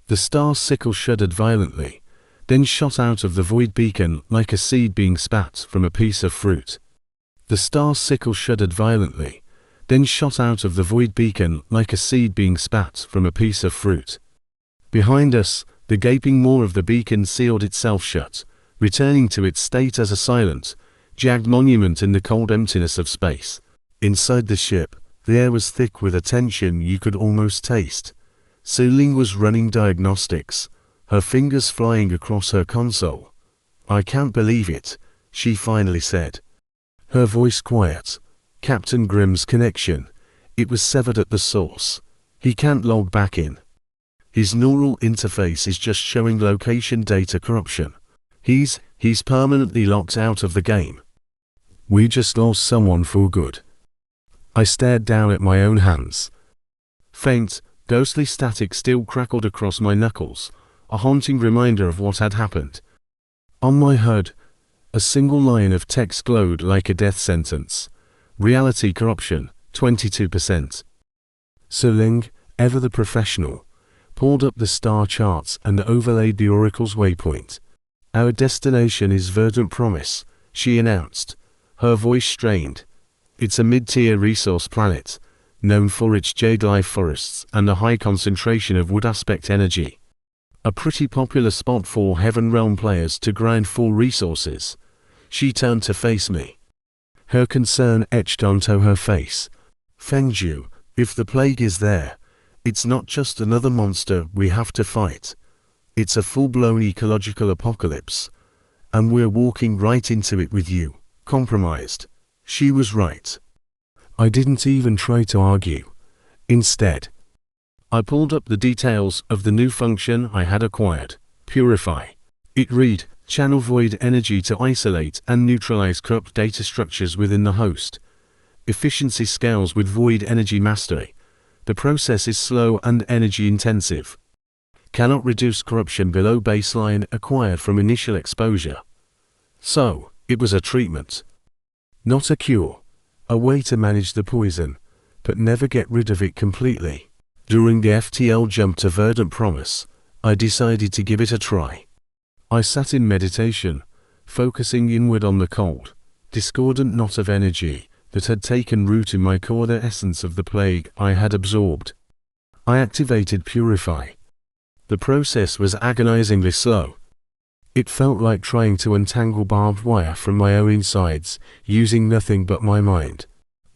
The star sickle shuddered violently, then shot out of the void beacon like a seed being spat from a piece of fruit. The star sickle shuddered violently, then shot out of the void beacon like a seed being spat from a piece of fruit. Behind us, the gaping maw of the beacon sealed itself shut, returning to its state as a silent, jagged monument in the cold emptiness of space. Inside the ship, the air was thick with a tension you could almost taste. Su-Ling was running diagnostics, her fingers flying across her console. "I can't believe it," she finally said. Her voice quiet. "Captain Grimm's connection. It was severed at the source. He can't log back in. His neural interface is just showing location data corruption. He's permanently locked out of the game. We just lost someone for good." I stared down at my own hands. Faint, ghostly static still crackled across my knuckles, a haunting reminder of what had happened. On my HUD, a single line of text glowed like a death sentence. Reality corruption, 22%. Su-Ling, ever the professional, pulled up the star charts and overlaid the oracle's waypoint. "Our destination is Verdant Promise," she announced, her voice strained. "It's a mid-tier resource planet, known for its jade life forests and a high concentration of wood aspect energy. A pretty popular spot for Heaven Realm players to grind for resources." She turned to face me. Her concern etched onto her face. "Fengju, if the plague is there, it's not just another monster we have to fight. It's a full-blown ecological apocalypse. And we're walking right into it with you, compromised." She was right. I didn't even try to argue. Instead, I pulled up the details of the new function I had acquired, Purify. It read, "Channel void energy to isolate and neutralize corrupt data structures within the host. Efficiency scales with void energy mastery. The process is slow and energy intensive. Cannot reduce corruption below baseline acquired from initial exposure." So, it was a treatment. Not a cure. A way to manage the poison, but never get rid of it completely. During the FTL jump to Verdant Promise, I decided to give it a try. I sat in meditation, focusing inward on the cold, discordant knot of energy that had taken root in my core, the essence of the plague I had absorbed. I activated Purify. The process was agonizingly slow. It felt like trying to untangle barbed wire from my own insides, using nothing but my mind.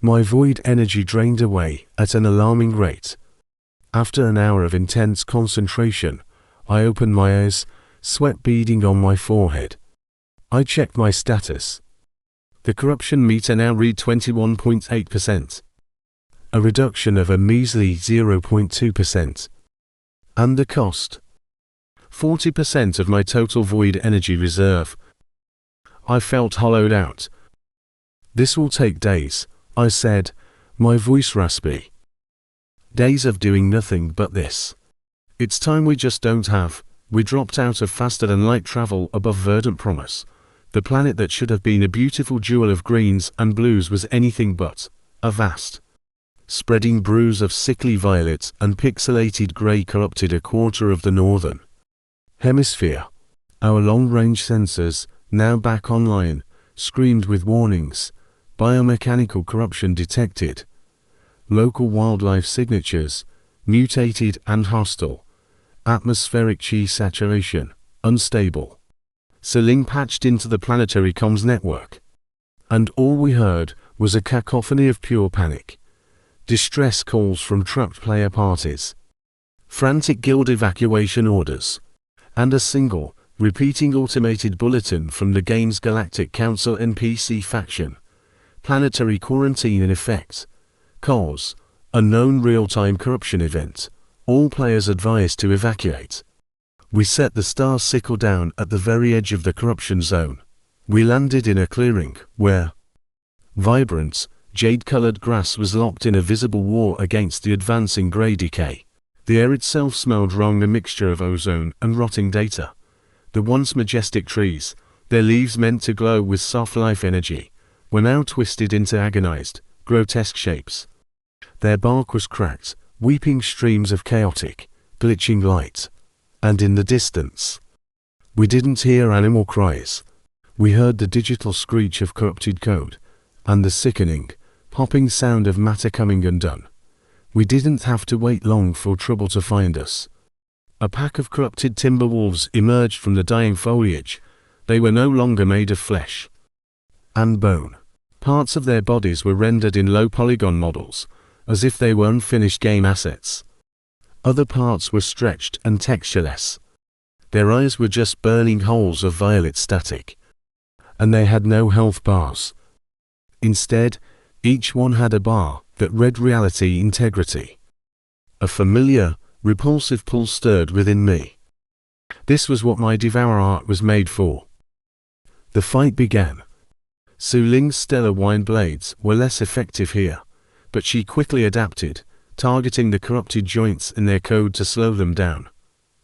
My void energy drained away at an alarming rate. After an hour of intense concentration, I opened my eyes, sweat beading on my forehead. I checked my status. The corruption meter now read 21.8%. A reduction of a measly 0.2%. And the cost? 40% of my total void energy reserve. I felt hollowed out. "This will take days," I said, my voice raspy. "Days of doing nothing but this. It's time we just don't have." We dropped out of faster than light travel above Verdant Promise. The planet that should have been a beautiful jewel of greens and blues was anything but. A vast, spreading bruise of sickly violet and pixelated grey corrupted a quarter of the northern hemisphere. Our long-range sensors, now back online, screamed with warnings. Biomechanical corruption detected. Local wildlife signatures, mutated and hostile. Atmospheric chi saturation, unstable. Su-Ling patched into the planetary comms network. And all we heard was a cacophony of pure panic. Distress calls from trapped player parties. Frantic guild evacuation orders. And a single, repeating automated bulletin from the game's Galactic Council NPC faction. Planetary quarantine in effect. Cause, unknown real-time corruption event. All players advised to evacuate. We set the star sickle down at the very edge of the corruption zone. We landed in a clearing, where vibrant, jade-colored grass was locked in a visible war against the advancing grey decay. The air itself smelled wrong, a mixture of ozone and rotting data. The once majestic trees, their leaves meant to glow with soft life energy, were now twisted into agonized, grotesque shapes. Their bark was cracked, weeping streams of chaotic, glitching light. And in the distance, we didn't hear animal cries. We heard the digital screech of corrupted code, and the sickening, popping sound of matter coming undone. We didn't have to wait long for trouble to find us. A pack of corrupted timber wolves emerged from the dying foliage. They were no longer made of flesh and bone. Parts of their bodies were rendered in low polygon models, as if they were unfinished game assets. Other parts were stretched and textureless. Their eyes were just burning holes of violet static. And they had no health bars. Instead, each one had a bar that read reality integrity. A familiar, repulsive pull stirred within me. This was what my Devour art was made for. The fight began. Su Ling's stellar wine blades were less effective here, but she quickly adapted, targeting the corrupted joints in their code to slow them down.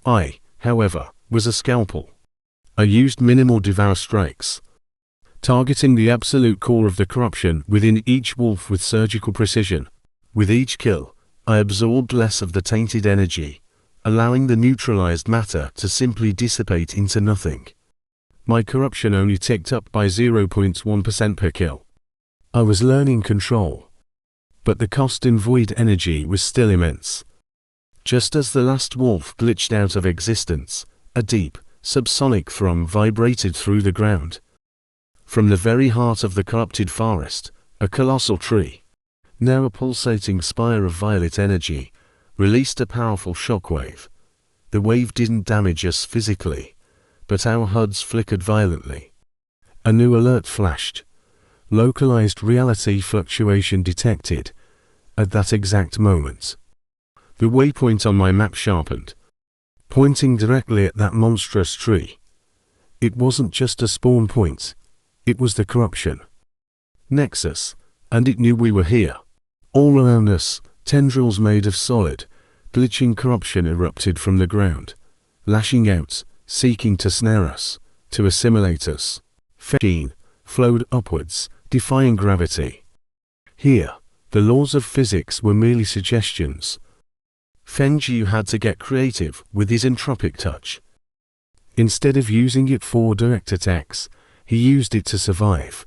I, however, was a scalpel. I used minimal Devour strikes, targeting the absolute core of the corruption within each wolf with surgical precision. With each kill, I absorbed less of the tainted energy, allowing the neutralized matter to simply dissipate into nothing. My corruption only ticked up by 0.1% per kill. I was learning control, but the cost in void energy was still immense. Just as the last wolf glitched out of existence, a deep, subsonic thrum vibrated through the ground. From the very heart of the corrupted forest, a colossal tree, now a pulsating spire of violet energy, released a powerful shockwave. The wave didn't damage us physically, but our HUDs flickered violently. A new alert flashed. Localized reality fluctuation detected. At that exact moment, the waypoint on my map sharpened, pointing directly at that monstrous tree. It wasn't just a spawn point. It was the corruption nexus, and it knew we were here. All around us, tendrils made of solid, glitching corruption erupted from the ground, lashing out, seeking to snare us, to assimilate us. Feng flowed upwards, defying gravity. Here, the laws of physics were merely suggestions. Feng Jiu had to get creative with his entropic touch. Instead of using it for direct attacks, he used it to survive.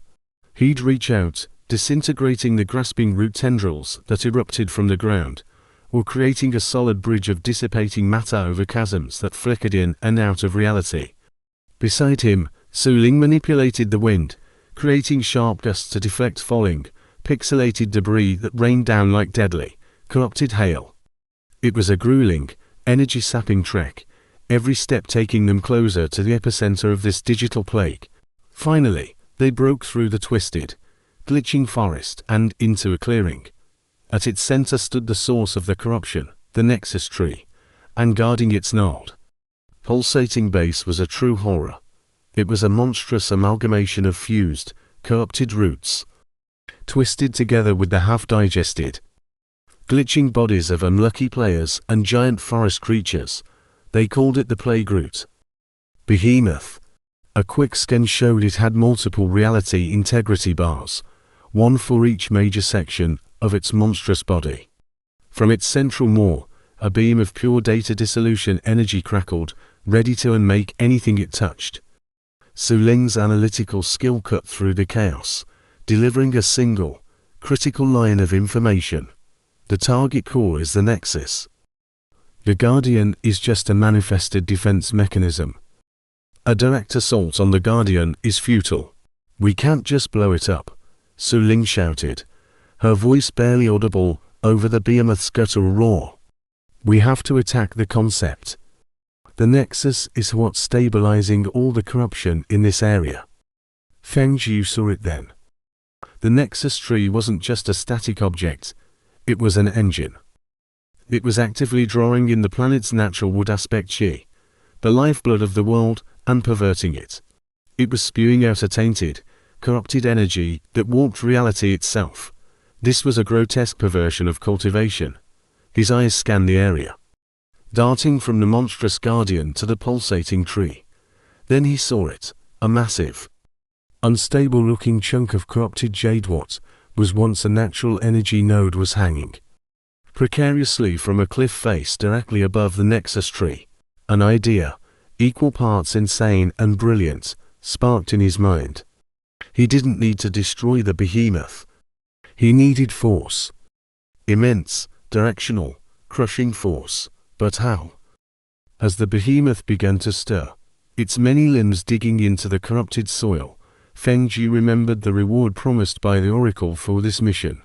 He'd reach out, disintegrating the grasping root tendrils that erupted from the ground, or creating a solid bridge of dissipating matter over chasms that flickered in and out of reality. Beside him, Su Ling manipulated the wind, creating sharp gusts to deflect falling, pixelated debris that rained down like deadly, corrupted hail. It was a grueling, energy-sapping trek, every step taking them closer to the epicenter of this digital plague. Finally, they broke through the twisted, glitching forest and into a clearing. At its center stood the source of the corruption, the Nexus tree, and guarding its gnarled, pulsating base was a true horror. It was a monstrous amalgamation of fused, corrupted roots, twisted together with the half-digested, glitching bodies of unlucky players and giant forest creatures. They called it the Plague Root. Behemoth. A quick scan showed it had multiple reality integrity bars, one for each major section of its monstrous body. From its central maw, a beam of pure data dissolution energy crackled, ready to unmake anything it touched. Su Ling's analytical skill cut through the chaos, delivering a single, critical line of information. The target core is the Nexus. The Guardian is just a manifested defense mechanism. A direct assault on the Guardian is futile. We can't just blow it up, Su Ling shouted, her voice barely audible over the behemoth's guttural roar. We have to attack the concept. The Nexus is what's stabilizing all the corruption in this area. Feng Jiu saw it then. The Nexus tree wasn't just a static object, it was an engine. It was actively drawing in the planet's natural wood aspect chi, the lifeblood of the world, and perverting it. It was spewing out a tainted, corrupted energy that warped reality itself. This was a grotesque perversion of cultivation. His eyes scanned the area, darting from the monstrous Guardian to the pulsating tree. Then he saw it, a massive, unstable-looking chunk of corrupted jade. What was once a natural energy node was hanging precariously from a cliff face directly above the Nexus tree. An idea, equal parts insane and brilliant, sparked in his mind. He didn't need to destroy the behemoth. He needed force. Immense, directional, crushing force. But how? As the behemoth began to stir, its many limbs digging into the corrupted soil, Feng Zhu remembered the reward promised by the oracle for this mission,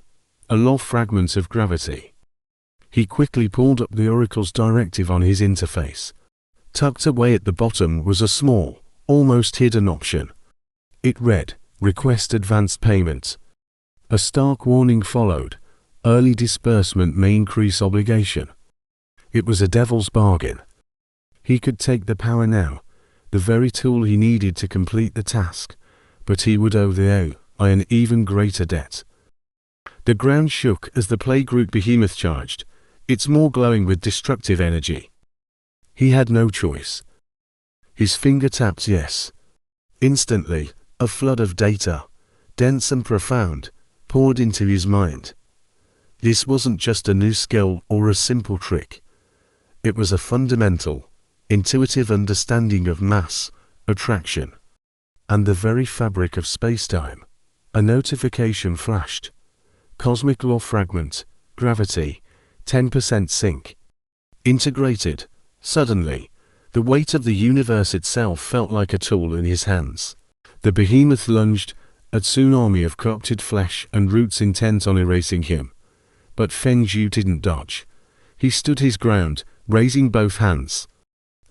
a low fragment of gravity. He quickly pulled up the oracle's directive on his interface. Tucked away at the bottom was a small, almost hidden option. It read, "Request advanced payment." A stark warning followed. Early disbursement may increase obligation. It was a devil's bargain. He could take the power now, the very tool he needed to complete the task, but he would owe the AI an even greater debt. The ground shook as the plague root behemoth charged, its maw glowing with destructive energy. He had no choice. His finger tapped yes. Instantly, a flood of data, dense and profound, poured into his mind. This wasn't just a new skill or a simple trick. It was a fundamental, intuitive understanding of mass, attraction, and the very fabric of space-time. A notification flashed. Cosmic law fragment, gravity, 10% sync. Integrated. Suddenly, the weight of the universe itself felt like a tool in his hands. The behemoth lunged, a tsunami of corrupted flesh and roots intent on erasing him. But Feng Zhu didn't dodge. He stood his ground, raising both hands,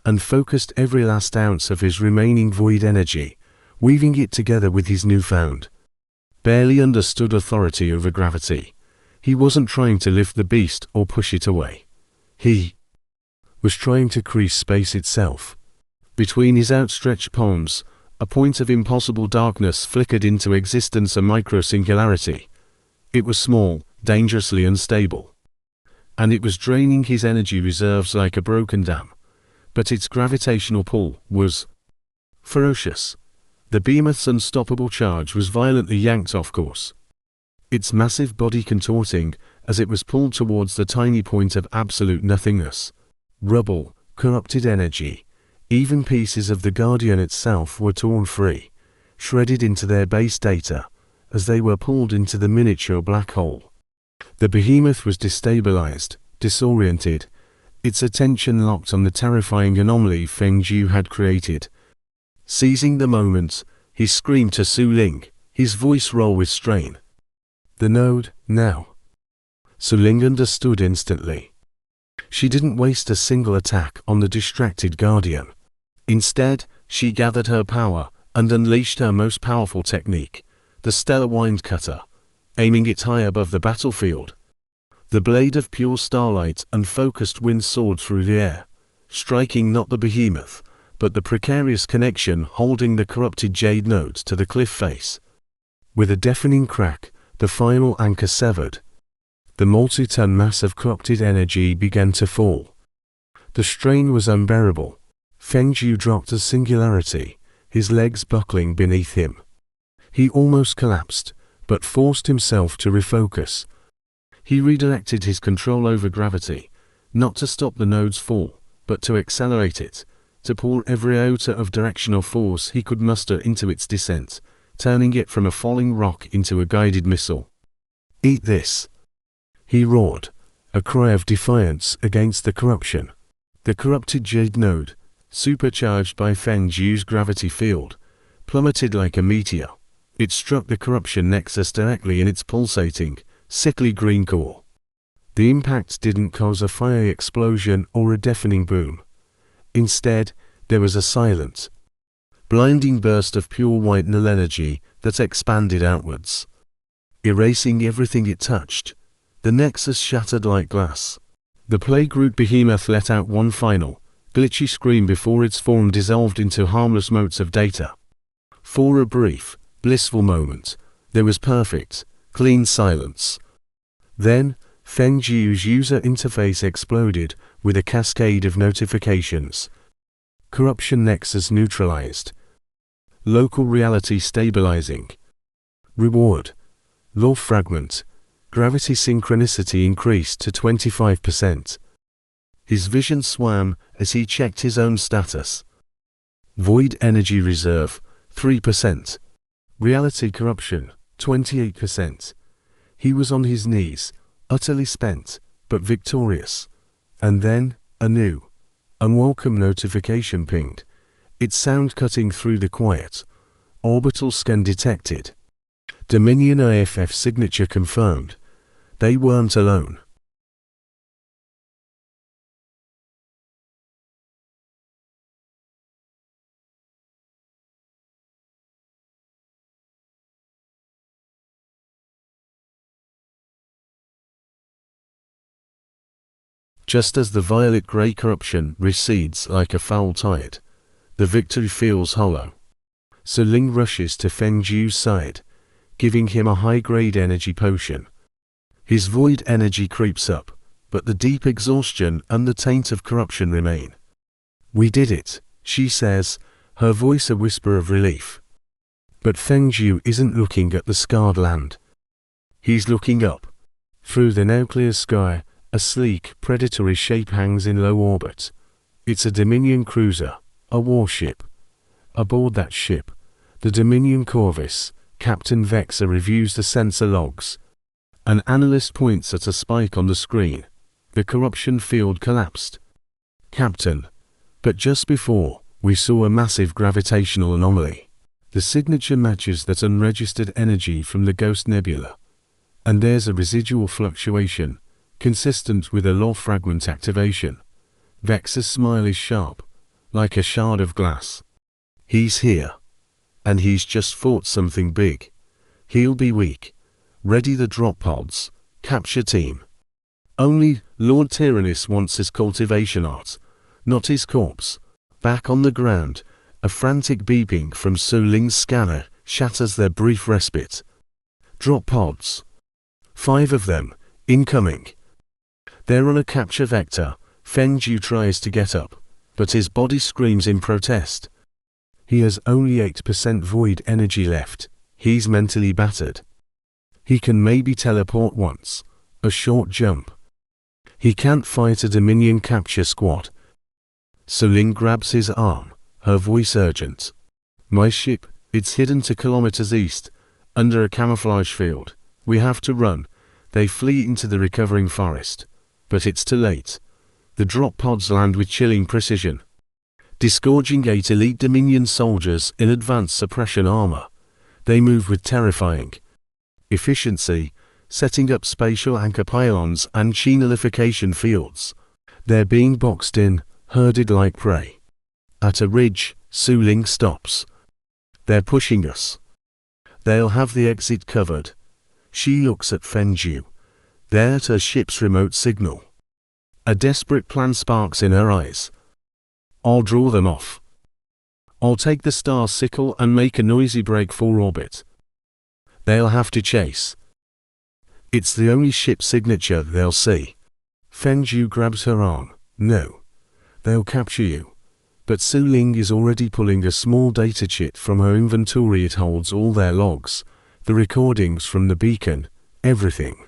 and focused every last ounce of his remaining void energy, weaving it together with his newfound, barely understood authority over gravity. He wasn't trying to lift the beast or push it away. He was trying to crease space itself. Between his outstretched palms, a point of impossible darkness flickered into existence, a micro-singularity. It was small, dangerously unstable, and it was draining his energy reserves like a broken dam. But its gravitational pull was ferocious. The behemoth's unstoppable charge was violently yanked off course, its massive body contorting as it was pulled towards the tiny point of absolute nothingness. Rubble, corrupted energy, even pieces of the Guardian itself were torn free, shredded into their base data, as they were pulled into the miniature black hole. The behemoth was destabilized, disoriented, its attention locked on the terrifying anomaly Feng Zhu had created. Seizing the moment, he screamed to Su Ling, his voice raw with strain. "The node, now." Su Ling understood instantly. She didn't waste a single attack on the distracted Guardian. Instead, she gathered her power and unleashed her most powerful technique, the Stellar Wind Cutter, aiming it high above the battlefield. The blade of pure starlight and focused wind soared through the air, striking not the behemoth, but the precarious connection holding the corrupted jade nodes to the cliff face. With a deafening crack, the final anchor severed. The multi-ton mass of corrupted energy began to fall. The strain was unbearable. Feng Zhu dropped to singularity, his legs buckling beneath him. He almost collapsed, but forced himself to refocus. He redirected his control over gravity, not to stop the node's fall, but to accelerate it, to pour every iota of directional force he could muster into its descent, turning it from a falling rock into a guided missile. "Eat this!" he roared, a cry of defiance against the corruption. The corrupted jade node, supercharged by Feng Zhu's gravity field, plummeted like a meteor. It struck the corruption nexus directly in its pulsating, sickly green core. The impact didn't cause a fiery explosion or a deafening boom. Instead, there was a silent, blinding burst of pure white null energy that expanded outwards, erasing everything it touched. The nexus shattered like glass. The plague root behemoth let out one final, glitchy scream before its form dissolved into harmless motes of data. For a brief, blissful moment, there was perfect, clean silence. Then, Feng Zhu's user interface exploded with a cascade of notifications. Corruption nexus neutralized. Local reality stabilizing. Reward. Law fragment. Gravity synchronicity increased to 25%. His vision swam as he checked his own status. Void energy reserve, 3%. Reality corruption, 28%. He was on his knees, utterly spent, but victorious. And then, a new, unwelcome notification pinged. Its sound cutting through the quiet. Orbital scan detected. Dominion IFF signature confirmed. They weren't alone. Just as the violet-grey corruption recedes like a foul tide, the victory feels hollow. So Ling rushes to Feng Jiu's side, giving him a high-grade energy potion. His void energy creeps up, but the deep exhaustion and the taint of corruption remain. "We did it," she says, her voice a whisper of relief. But Feng Jiu isn't looking at the scarred land. He's looking up. Through the now clear sky, a sleek, predatory shape hangs in low orbit. It's a Dominion cruiser, a warship. Aboard that ship, the Dominion Corvus, Captain Vexer reviews the sensor logs. An analyst points at a spike on the screen. The corruption field collapsed. "Captain." But just before, we saw a massive gravitational anomaly. The signature matches that unregistered energy from the Ghost Nebula. And there's a residual fluctuation, consistent with a law fragment activation. Vex's smile is sharp, like a shard of glass. He's here. And he's just fought something big. He'll be weak. Ready the drop pods, capture team. Only Lord Tyrannus wants his cultivation art, not his corpse. Back on the ground, a frantic beeping from Su Ling's scanner shatters their brief respite. Drop pods. 5 of them, incoming. They're on a capture vector. Feng Jiu tries to get up, but his body screams in protest. He has only 8% void energy left. He's mentally battered. He can maybe teleport once, a short jump. He can't fight a Dominion capture squad. So Ling grabs his arm, her voice urgent. "My ship, it's hidden 2 kilometers east, under a camouflage field. We have to run." They flee into the recovering forest. But it's too late. The drop pods land with chilling precision, disgorging 8 elite Dominion soldiers in advanced suppression armor. They move with terrifying efficiency, setting up spatial anchor pylons and chi nullification fields. They're being boxed in, herded like prey. At a ridge, Su Ling stops. "They're pushing us. They'll have the exit covered." She looks at Feng Jiu. They're at her ship's remote signal. A desperate plan sparks in her eyes. "I'll draw them off. I'll take the star sickle and make a noisy break for orbit. They'll have to chase. It's the only ship signature they'll see." Feng Jiu grabs her arm. "No. They'll capture you." But Su Ling is already pulling a small data chit from her inventory. It holds all their logs, the recordings from the beacon, everything.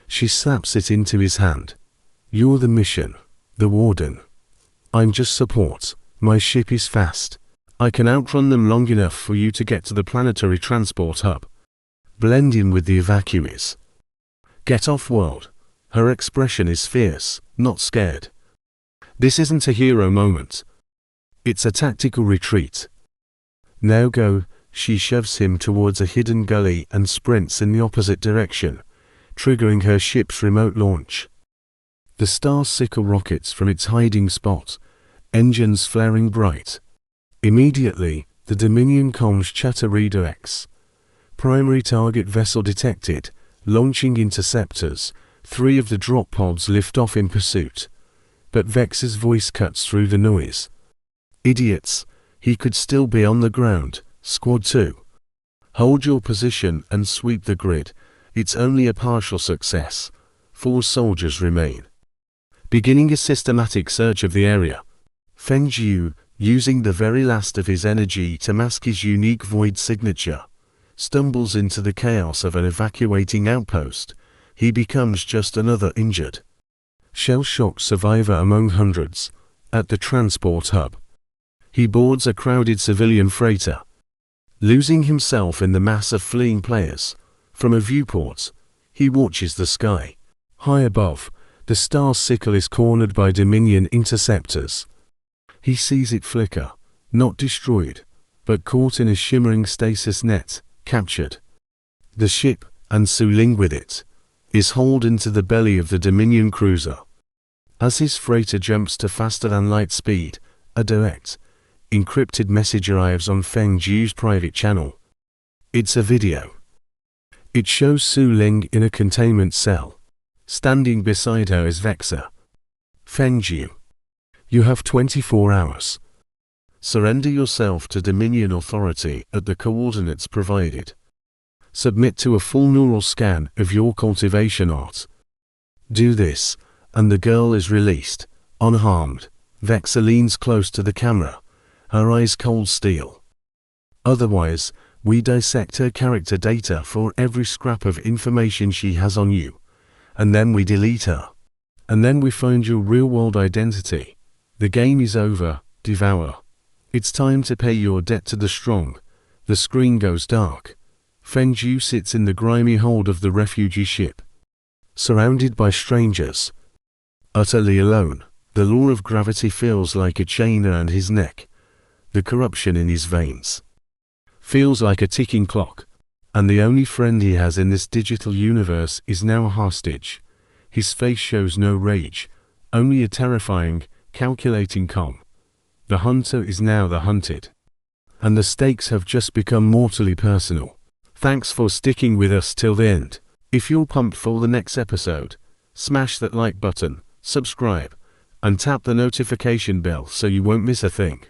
She slaps it into his hand. "You're the mission, the warden. I'm just support. My ship is fast. I can outrun them long enough for you to get to the planetary transport hub. Blend in with the evacuees. Get off world." Her expression is fierce, not scared. This isn't a hero moment. It's a tactical retreat. "Now go." She shoves him towards a hidden gully and sprints in the opposite direction, triggering her ship's remote launch. The star sickle rockets from its hiding spot, engines flaring bright. Immediately, the Dominion comms chatter redirects. Primary target vessel detected, launching interceptors. 3 of the drop pods lift off in pursuit. But Vex's voice cuts through the noise. "Idiots, he could still be on the ground. Squad 2. Hold your position and sweep the grid. It's only a partial success. 4 soldiers remain." Beginning a systematic search of the area. Feng Jiu, using the very last of his energy to mask his unique void signature, stumbles into the chaos of an evacuating outpost. He becomes just another injured shell-shocked survivor among hundreds, at the transport hub. He boards a crowded civilian freighter, losing himself in the mass of fleeing players. From a viewport, he watches the sky. High above, the star sickle is cornered by Dominion interceptors. He sees it flicker, not destroyed, but caught in a shimmering stasis net, captured. The ship, and Su Ling with it, is hauled into the belly of the Dominion cruiser. As his freighter jumps to faster-than-light speed, a direct, encrypted message arrives on Feng Jiu's private channel. It's a video. It shows Su Ling in a containment cell. Standing beside her is Vexer. Feng Jiu. You have 24 hours. Surrender yourself to Dominion authority at the coordinates provided. Submit to a full neural scan of your cultivation art. Do this, and the girl is released, unharmed. Vexer leans close to the camera, her eyes cold steel. Otherwise, we dissect her character data for every scrap of information she has on you, and then we delete her. And then we find your real-world identity. The game is over, Devour. It's time to pay your debt to the strong. The screen goes dark. Feng Jiu sits in the grimy hold of the refugee ship, surrounded by strangers. Utterly alone, the law of gravity feels like a chain around his neck. The corruption in his veins feels like a ticking clock, and the only friend he has in this digital universe is now a hostage. His face shows no rage, only a terrifying, calculating calm. The hunter is now the hunted, and the stakes have just become mortally personal. Thanks for sticking with us till the end. If you're pumped for the next episode, smash that like button, subscribe, and tap the notification bell so you won't miss a thing.